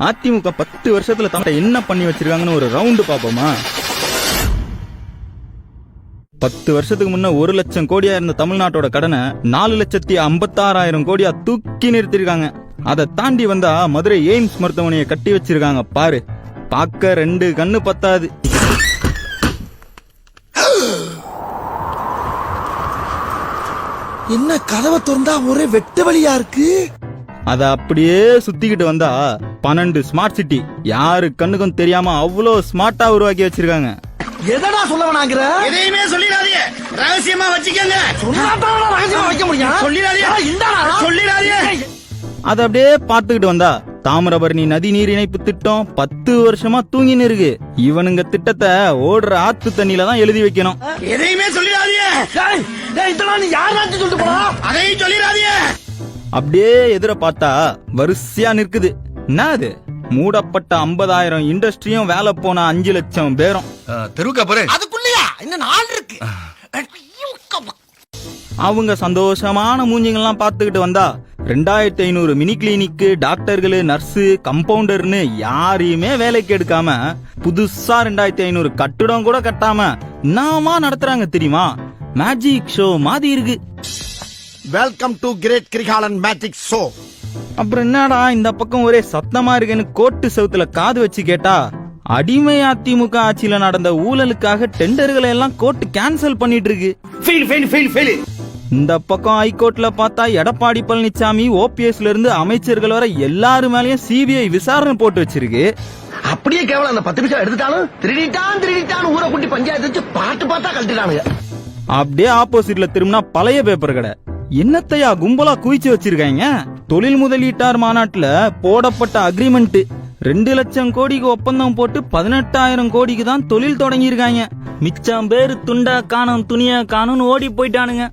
அதிமுக 10 வருஷத்துல தமிழ என்ன பண்ணி வச்சிருக்காங்கன்னு ஒரு ரவுண்டு பாப்போமா? 10 வருஷத்துக்கு முன்ன 1 லட்சம் கோடியா இருந்த தமிழ்நாட்டோட கடனை 4,56,000 கோடியா தூக்கி நிறுத்திருக்காங்க. அதை தாண்டி வந்தா மதுரை எய்ம்ஸ் மருத்துவமனையை கட்டி வச்சிருக்காங்க பாரு. பார்க்க 2 கண்ணு பத்தாது. என்ன கதவை திறந்தா ஒரே வெட்ட வழியா இருக்கு. அத அப்படியே சுத்திக்கிட்டு வந்தா 12 ஸ்மார்ட் சிட்டி யாரு கண்ணுக்கும் தெரியாம அவ்வளோ ஸ்மார்ட்டா உருவாக்கி வச்சிருக்காங்க. எதடா சொல்ல வேணாங்கற? எதையுமே சொல்லிடாதீங்க, ரகசியமா வச்சுக்கங்க. சொன்னாதான் ரகசியமா வைக்க முடியும். சொல்லிடாதீங்க, இந்தாடா சொல்லிடாதீங்க. அத அப்படியே பார்த்துக்கிட்டு வந்தா தாமிரபரணி நதி நீர் இணைப்பு திட்டம் 10 வருஷமா தூங்கின்னு இருக்கு. இவனுங்க திட்டத்தை ஓடுற ஆத்து தண்ணியில தான் எழுதி வைக்கணும். எதையுமே சொல்லிடாதீங்க. இதெல்லாம் நீ யாராச்சும் சொல்லிட்டு போறா? அதையும் சொல்லிடாதீங்க. அப்படியே எதிர பார்த்தா வரிசையா நிற்குது. என்ன அது? மூடப்பட்ட 50,000 இண்டஸ்ட்ரியும் வேலை போன 5 லட்சம் பேரும். தெருவுக்கா போற அதுக்குள்ளயா இன்னும் 4 இருக்கு. அவங்க சந்தோஷமான மூஞ்சிங்கெல்லாம் பார்த்துக்கிட்டு வந்தா 2500 மினி கிளினிக்கு, டாக்டர்கள், நர்ஸு, கம்பவுண்டர்னு யாரையுமே வேலைக்கு எடுக்காம புதுசா 2500 கட்டிடம் கூட கட்டாம நாமா நடத்துறாங்க தெரியுமா? மேஜிக் ஷோ மாதிரி இருக்கு. Welcome to great Kirikalan magic show. அப்புறம் என்னடா இந்த பக்கம் ஒரே சத்தமா இருக்குன்னு கோட்டு செவுத்துல காது வச்சு கேட்டா, அடிமை அதிமுக ஆட்சியில நடந்த ஊழலுக்காக டெண்டர்களை எல்லாம் கோர்ட் கேன்சல் பண்ணிட்டு இருக்கு. இந்த பக்கம் ஹைகோர்ட்ல பார்த்தா எடப்பாடி பழனிசாமி ஓபிஎஸ்ல இருந்து அமைச்சர்கள் வரை எல்லாரு மேலயும் சிபிஐ விசாரணை போட்டு வச்சிருக்கு. அப்படியே கேவலம் அந்த 10 நிமிஷம் எடுத்துட்டாலும் திருடிட்டான் ஊரை கூட்டி பஞ்சாயத்து வச்சு பாட்டு பார்த்தா கழட்டிட்டானுங்க. அப்படியே ஆப்போசிட்ல திரும்பினா பழைய பேப்பர் கடை. என்னத்தையா கும்பலா குவிச்சு வச்சிருக்காங்க? தொழில் முதலீட்டார் மாநாட்டுல போடப்பட்ட அக்ரிமெண்ட் 2 லட்சம் கோடிக்கு ஒப்பந்தம் போட்டு 18,000 கோடிக்கு தான் தொழில் தொடங்கி இருக்காங்க. மிச்சம் பேரு துண்டா காணும் துணியா காணும் ஓடி போயிட்டானுங்க.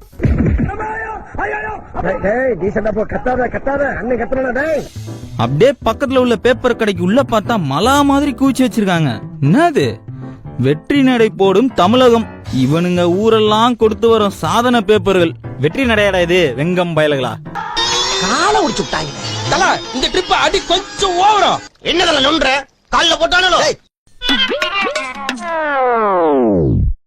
அப்படியே பக்கத்துல உள்ள பேப்பர் கடைக்கு உள்ள பார்த்தா மலா மாதிரி குவிச்சு வச்சிருக்காங்க. என்னது? வெற்றி நடை போடும் தமிழகம். இவனுங்க ஊரெல்லாம் கொடுத்து வரும் சாதன பேப்பர்கள். வெற்றி நடையாடா இது? வெங்கம் பயல்களா? காலை உடிச்சு விட்டாங்க. தல இந்த ட்ரிப் அடி கொஞ்சம் ஓவரா. என்னதெல்லாம் நொன்ற கால்ல போட்டானோ?